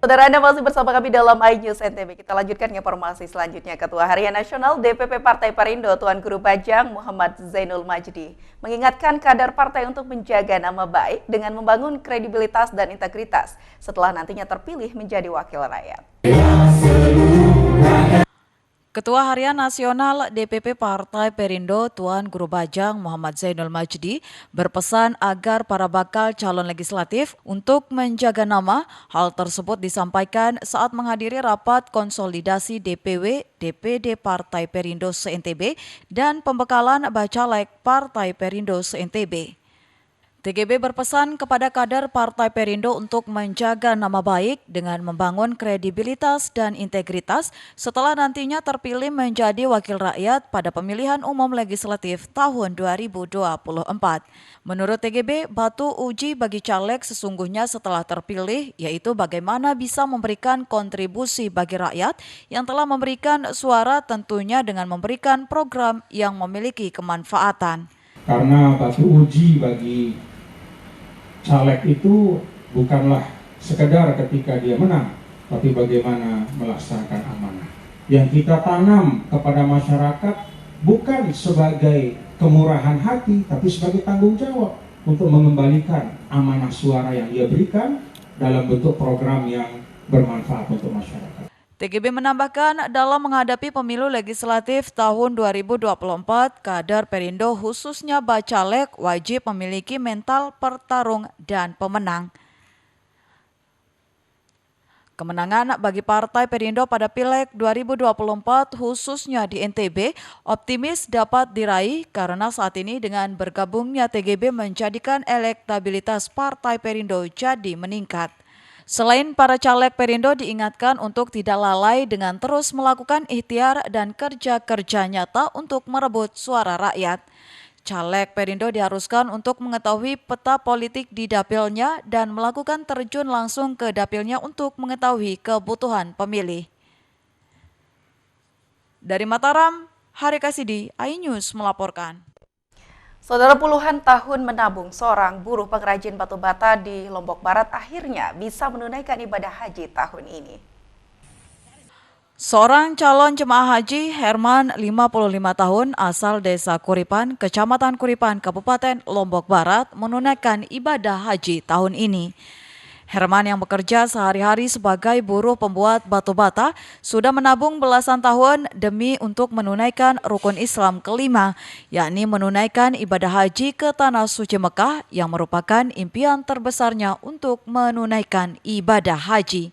Saudara, Anda masih bersama kami dalam iNews NTB. Kita lanjutkan informasi selanjutnya. Ketua Harian Nasional DPP Partai Perindo Tuan Guru Bajang Muhammad Zainul Majdi mengingatkan kader partai untuk menjaga nama baik dengan membangun kredibilitas dan integritas setelah nantinya terpilih menjadi wakil rakyat. Ketua Harian Nasional DPP Partai Perindo Tuan Guru Bajang Muhammad Zainul Majdi berpesan agar para bakal calon legislatif untuk menjaga nama. Hal tersebut disampaikan saat menghadiri rapat konsolidasi DPW DPD Partai Perindo se-NTB dan pembekalan Bacalek Partai Perindo se-NTB. TGB berpesan kepada kader Partai Perindo untuk menjaga nama baik dengan membangun kredibilitas dan integritas setelah nantinya terpilih menjadi wakil rakyat pada pemilihan umum legislatif tahun 2024. Menurut TGB, batu uji bagi caleg sesungguhnya setelah terpilih yaitu bagaimana bisa memberikan kontribusi bagi rakyat yang telah memberikan suara, tentunya dengan memberikan program yang memiliki kemanfaatan. Karena batu uji bagi caleg itu bukanlah sekedar ketika dia menang, tapi bagaimana melaksanakan amanah. Yang kita tanam kepada masyarakat bukan sebagai kemurahan hati, tapi sebagai tanggung jawab untuk mengembalikan amanah suara yang dia berikan dalam bentuk program yang bermanfaat untuk masyarakat. TGB menambahkan dalam menghadapi pemilu legislatif tahun 2024, kader Perindo khususnya Bacalek wajib memiliki mental pertarung dan pemenang. Kemenangan bagi Partai Perindo pada Pileg 2024 khususnya di NTB optimis dapat diraih karena saat ini dengan bergabungnya TGB menjadikan elektabilitas Partai Perindo jadi meningkat. Selain para caleg Perindo diingatkan untuk tidak lalai dengan terus melakukan ikhtiar dan kerja-kerja nyata untuk merebut suara rakyat. Caleg Perindo diharuskan untuk mengetahui peta politik di dapilnya dan melakukan terjun langsung ke dapilnya untuk mengetahui kebutuhan pemilih. Dari Mataram, Hari Kasidi, iNews melaporkan. Saudara, puluhan tahun menabung seorang buruh pengrajin batu bata di Lombok Barat akhirnya bisa menunaikan ibadah haji tahun ini. Seorang calon jemaah haji Herman 55 tahun asal desa Kuripan, Kecamatan Kuripan, Kabupaten Lombok Barat menunaikan ibadah haji tahun ini. Herman yang bekerja sehari-hari sebagai buruh pembuat batu bata sudah menabung belasan tahun demi untuk menunaikan rukun Islam kelima, yakni menunaikan ibadah haji ke Tanah Suci Mekah yang merupakan impian terbesarnya untuk menunaikan ibadah haji.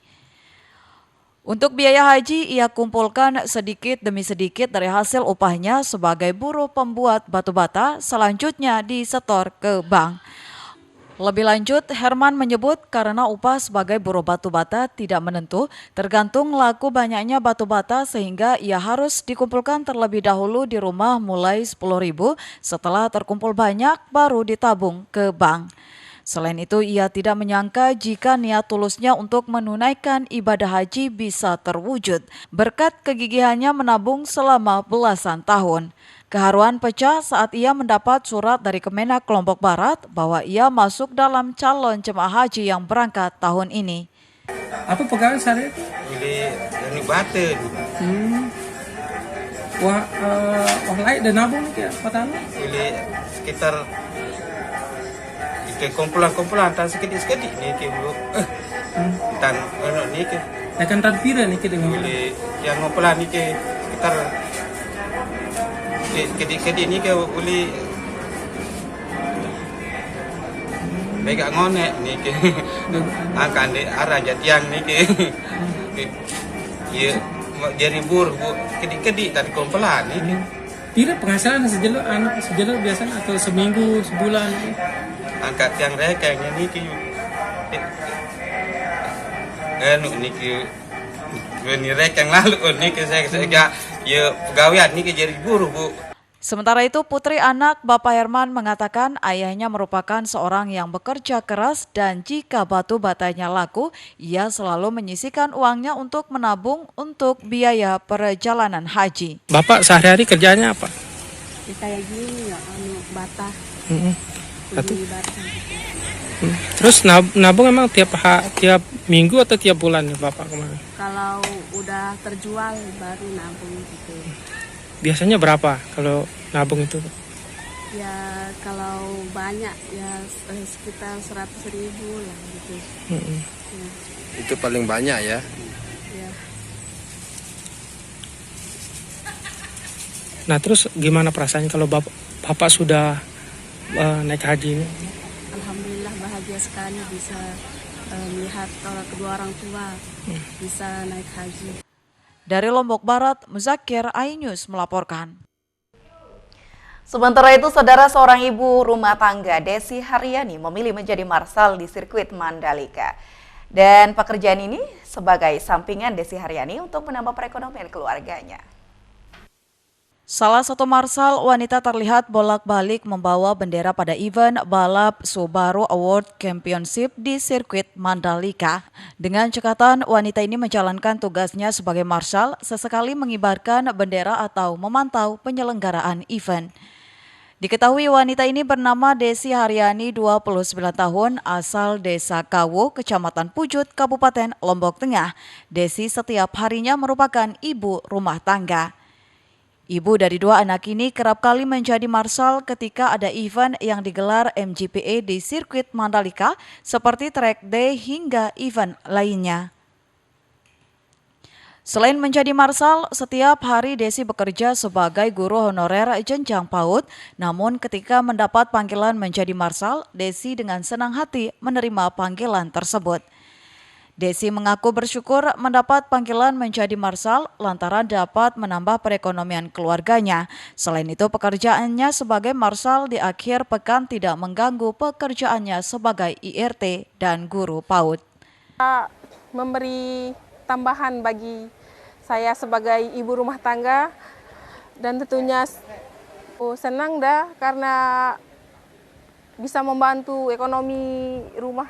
Untuk biaya haji, ia kumpulkan sedikit demi sedikit dari hasil upahnya sebagai buruh pembuat batu bata, selanjutnya disetor ke bank. Lebih lanjut, Herman menyebut karena upah sebagai buruh batu bata tidak menentu, tergantung laku banyaknya batu bata sehingga ia harus dikumpulkan terlebih dahulu di rumah mulai 10.000, setelah terkumpul banyak baru ditabung ke bank. Selain itu, ia tidak menyangka jika niat tulusnya untuk menunaikan ibadah haji bisa terwujud berkat kegigihannya menabung selama belasan tahun. Keharuan pecah saat ia mendapat surat dari Kemenak Lombok Barat bahwa ia masuk dalam calon jemaah haji yang berangkat tahun ini. Apa pegawai sehari? Ini batu. Wah, lain dan nabung ke petani? Ini sekitar itu kumpulan tan sedikit nih ke bu. Tan nih ke. Akan tan pira nih ke dengan? Ini yang kumpulan nih ke sekitar kedi ini ke uli mega ngonek nih ke akan di arah jatiang nih ke ya jadi bur bu kedi tadi kumpulan nih ke. Pira penghasilan sejelur biasanya atau seminggu sebulan? Angkat yang rekeng ini ke nih ke ini rekeng lalu nih ke saya ya pegawai nih ke jadi buruh bu. Sementara itu, putri anak Bapak Herman mengatakan ayahnya merupakan seorang yang bekerja keras dan jika batu batanya laku, ia selalu menyisihkan uangnya untuk menabung untuk biaya perjalanan haji. Bapak sehari-hari kerjanya apa? Kayak gini ya, bata. Satu. mengibarkan. Terus nabung emang tiap minggu atau tiap bulan ya Bapak kemarin? Kalau udah terjual baru nabung gitu. Biasanya berapa kalau nabung itu? Ya kalau banyak ya sekitar 100.000 lah gitu. Mm-mm. Ya, Itu paling banyak ya. ya. Nah terus gimana perasaannya kalau Bapak sudah naik haji ini? Alhamdulillah bahagia sekali bisa melihat kedua orang tua bisa naik haji. Dari Lombok Barat, Muzakir, iNews melaporkan. Sementara itu, saudara, seorang ibu rumah tangga, Desi Haryani, memilih menjadi marsal di sirkuit Mandalika. Dan pekerjaan ini sebagai sampingan Desi Haryani untuk menambah perekonomian keluarganya. Salah satu marsal wanita terlihat bolak-balik membawa bendera pada event balap Subaru Award Championship di sirkuit Mandalika. Dengan cekatan, wanita ini menjalankan tugasnya sebagai marsal, sesekali mengibarkan bendera atau memantau penyelenggaraan event. Diketahui wanita ini bernama Desi Haryani, 29 tahun, asal Desa Kawu, Kecamatan Pujut, Kabupaten Lombok Tengah. Desi setiap harinya merupakan ibu rumah tangga. Ibu dari dua anak ini kerap kali menjadi marsal ketika ada event yang digelar MGPA di sirkuit Mandalika seperti track day hingga event lainnya. Selain menjadi marsal, setiap hari Desi bekerja sebagai guru honorer jenjang PAUD. Namun ketika mendapat panggilan menjadi marsal, Desi dengan senang hati menerima panggilan tersebut. Desi mengaku bersyukur mendapat panggilan menjadi marsal lantaran dapat menambah perekonomian keluarganya. Selain itu, pekerjaannya sebagai marsal di akhir pekan tidak mengganggu pekerjaannya sebagai IRT dan guru PAUD. Memberi tambahan bagi saya sebagai ibu rumah tangga dan tentunya senang dah karena bisa membantu ekonomi rumah.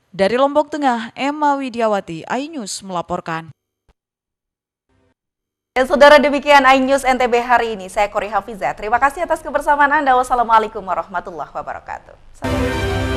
Dari Lombok Tengah, Emma Widiawati, iNews melaporkan. Dan saudara, demikian iNews NTB hari ini. Saya Kori Hafizah. Terima kasih atas kebersamaan Anda. Wassalamualaikum warahmatullahi wabarakatuh. Salam.